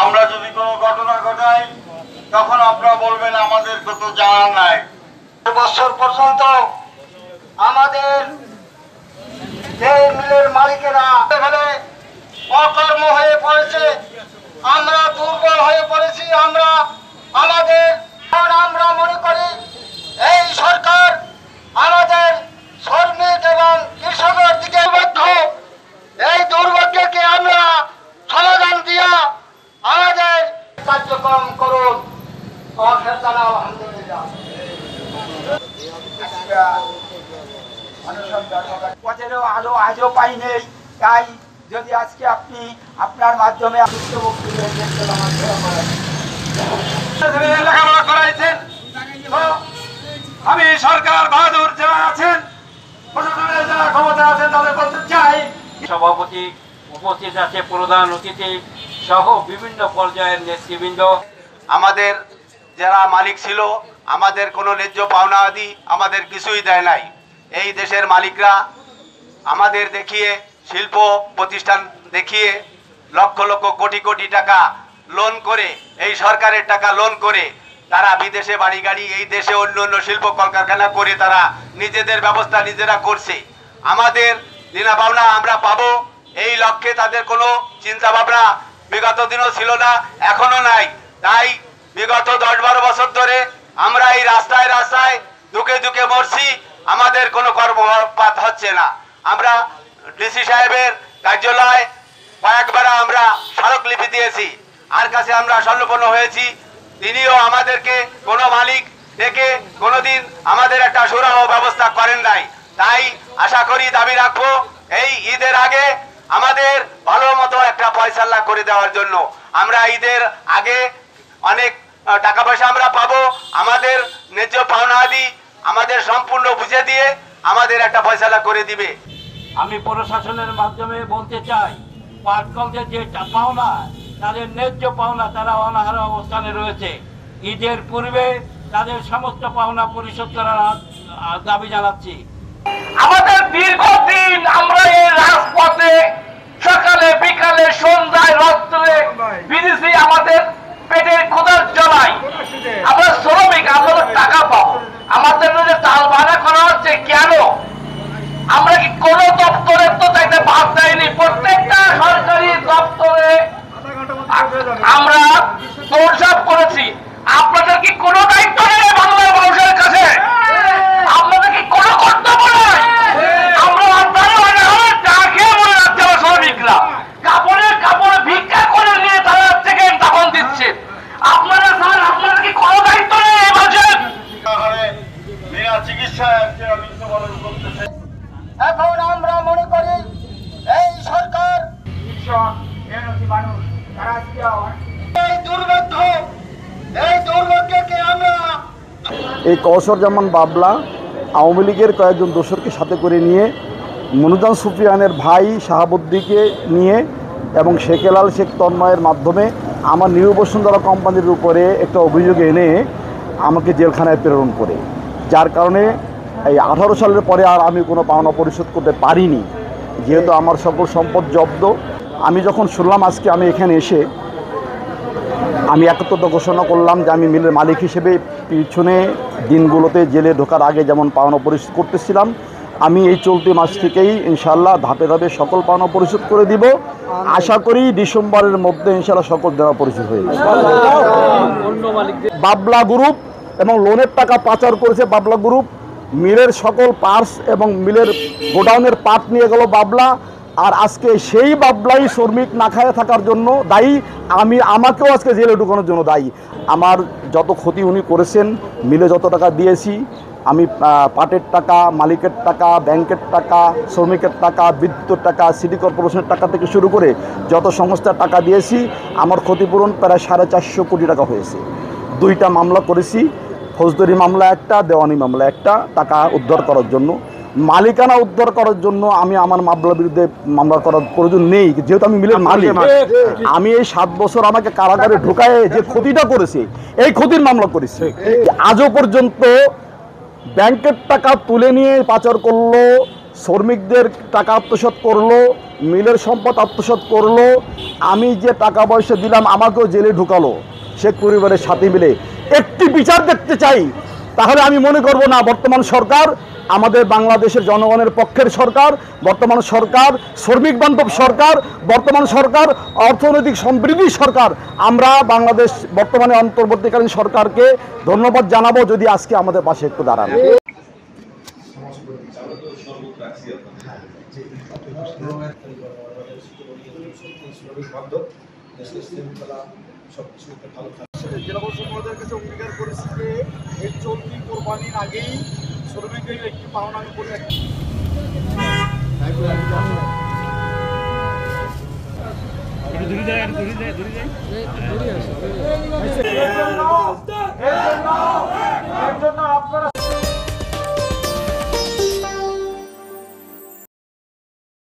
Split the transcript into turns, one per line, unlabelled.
আমরা যদি কোনো ঘটনা ঘটাই তখন আপনারা বলবেন আমাদের তো জানা নাই। বছর পর্যন্ত আমাদের যে মিলের মালিকেরা অকর্ম হয়ে পড়েছে, আমরা দুর্বল হয়ে পড়েছি। আমরা মনে করি এই সরকার আমাদের শ্রমিক এবং কৃষকের দিকে এই দুর্ভাগ্যকে আমরা সমাধান দিয়া আমাদের কার্যক্রম করুন।
আলো আজও পাই নেই। তাই যদি আজকে আপনি আপনার মাধ্যমে লেখাপড়া করাইছেন, আমি সরকার বাহাদুর যারা আছেন, প্রশাসনের যারা ক্ষমতা আছেন তাদের বলতে চাই,
সভাপতি উপস্থিত আছে, প্রধান অতিথি সহ বিভিন্ন পর্যায়ের নেতৃবৃন্দ।
আমাদের যারা মালিক ছিল আমাদের কোনো ন্যায্য পাওনা আদি আমাদের কিছুই দেয় নাই। এই দেশের মালিকরা আমাদের দেখিয়ে শিল্প প্রতিষ্ঠান দেখিয়ে লক্ষ লক্ষ কোটি কোটি টাকা লোন করে, এই সরকারের টাকা লোন করে তারা বিদেশে বাড়ি গাড়ি, এই দেশে অন্য অন্য শিল্প কলকারখানা করে তারা নিজেদের ব্যবস্থা নিজেরা করছে। আমাদের দিনা পাওনা আমরা পাবো এই লক্ষ্যে তাদের কোনো চিন্তা ভাবনা বিগত দিনও ছিল না, এখনো নাই। তাই বিগত 10-12 বছর ধরে আমরা এই রাস্তায় রাস্তায় দুকে দুকে মরছি, আমাদের কোনো কর্মপাত হচ্ছে না। আমরা ডিসি সাহেবের কার্যালয় কয়েকবার আমরা স্মারকলিপি দিয়েছি, আর কাছে আমরা স্বর্ণপন্ন হয়েছি। তিনিও আমাদেরকে কোনো মালিক ডেকে কোনোদিন আমাদের একটা সুরাহ ব্যবস্থা করেন নাই। তাই আশা করি, দাবি রাখবো এই ঈদের আগে আমাদের ভালো মতো একটা ফয়সালা করে দেওয়ার জন্য। আমরা ঈদের আগে অনেক টাকা পয়সা আমরা পাবো, আমাদের ন্যায্য পাওনা আদি আমাদের সম্পূর্ণ বুঝে দিয়ে আমাদের একটা ফয়সালা করে দিবে।
আমি প্রশাসনের মাধ্যমে বলতে চাই, পাটকলদের যে পাওনা, তাদের ন্যায্য পাওনা তারা অনাহার অবস্থানে রয়েছে। ঈদের পূর্বে তাদের সমস্ত পাওনা পরিশোধ করার দাবি জানাচ্ছি।
আমাদের দীর্ঘদিন আমরা এই রাজপথে সকালে বিকালে সন্ধ্যায় রাত্রে বিদেশি আমাদের পেটের ক্ষুধার জ্বালাই, আমরা শ্রমিক, আমরা টাকা পাবো, আমাদের যে চাল ভাড়া করা হচ্ছে কেন? আমরা কি কোন দপ্তরে তো চাইতে ভাগ দেয়নি? প্রত্যেকটা সরকারি দপ্তরে আমরা দৌড়ঝাঁপ করেছি। আপনাদের কি কোনো দায়িত্ব নেই বাংলার মানুষের কাছে? আপনাদের কি কোনো কর্তব্য নেই? আমরা শ্রমিকরা কাপড়ে ভিক্ষা করে নিয়ে তারা থেকে তখন দিচ্ছে। আপনারা স্যার, আপনাদের কি কোনো দায়িত্ব নেই এই মানুষের?
বিনা চিকিৎসায় মৃত্যুবরণ করতেছে।
এখন আমরা মনে করি এই সরকার কৃষক মেহনতি মানুষ তারা আজকে এই দুর্ভাগ্যকে আমরা
এই কৌশরজামান বাবলা আওয়ামী লীগের কয়েকজন দোসরকে সাথে করে নিয়ে মনুজান সুফিয়ানের ভাই শাহাবুদ্দিকে নিয়ে এবং শেখেলাল শেখ তন্ময়ের মাধ্যমে আমার নিউ বসুন্ধরা কোম্পানির উপরে একটা অভিযোগ এনে আমাকে জেলখানায় প্রেরণ করে, যার কারণে এই 18 সালের পরে আর আমি কোনো পাওনা পরিশোধ করতে পারিনি, যেহেতু আমার সকল সম্পদ জব্দ। আমি যখন শুনলাম আজকে আমি এখানে এসে আমি একত্রতা ঘোষণা করলাম যে আমি মিলের মালিক হিসেবে পিছনে দিনগুলোতে জেলে ঢোকার আগে যেমন পাওনা পরিশোধ করতেছিলাম, আমি এই চলতি মাস থেকেই ইনশাআল্লাহ ধাপে ধাপে সকল পাওনা পরিশোধ করে দিব। আশা করি ডিসেম্বরের মধ্যে ইনশাআল্লাহ সকল দেওয়া পরিশোধ হয়ে যাবে। বাবলা গ্রুপ এবং লোনের টাকা পাচার করেছে বাবলা গ্রুপ, মিলের সকল পার্স এবং মিলের গোডাউনের পাট নিয়ে গেল বাবলা, আর আজকে সেই বাবলাই শ্রমিক না খায় থাকার জন্য দায়ী। আমাকেও আজকে জেলে ঢুকানোর জন্য দায়ী। আমার যত ক্ষতি উনি করেছেন, মিলে যত টাকা দিয়েছি আমি, পাটের টাকা, মালিকের টাকা, ব্যাংকের টাকা, শ্রমিকের টাকা, বিদ্যুতের টাকা, সিটি কর্পোরেশনের টাকা থেকে শুরু করে যত সংস্থার টাকা দিয়েছি, আমার ক্ষতিপূরণ প্রায় 450 কোটি টাকা হয়েছে। 2টা মামলা করেছি, ফৌজদারি মামলা একটা, দেওয়ানি মামলা একটা, টাকা উদ্ধার করার জন্য। মালিকানা উদ্ধার করার জন্য আমি আমার মামলার বিরুদ্ধে মামলা করার প্রয়োজন নেই, যেহেতু আমি মিলের মালিক। আমি এই 7 বছর আমাকে কারাগারে ঢুকায় যে ক্ষতিটা করেছে, এই ক্ষতির মামলা করেছি। আজও পর্যন্ত ব্যাংকের টাকা তুলে নিয়ে পাচার করলো, শ্রমিকদের টাকা আত্মসাৎ করলো, মিলের সম্পদ আত্মসাৎ করলো, আমি যে টাকা পয়সা দিলাম আমাকেও জেলে ঢুকালো শেখ পরিবারের সাথে মিলে। একটি বিচার দেখতে চাই, তাহলে আমি মনে করব না বর্তমান সরকার আমাদের বাংলাদেশের জনগণের পক্ষের সরকার, বর্তমান সরকার শ্রমিক বান্ধব সরকার, বর্তমান সরকার অর্থনৈতিক সমৃদ্ধি সরকার। আমরা বাংলাদেশ বর্তমানে অন্তর্বর্তীকালীন সরকারকে ধন্যবাদ জানাবো যদি আজকে আমাদের পাশে একটু দাঁড়ান।
জেলা প্রশাসক মহোদয়ের কাছে অঙ্গীকার করেছি যে এই চলতি কোরবানির আগেই শ্রমিকদের একটি পাওনা আমি করে রাখি। এর জন্য আপনারা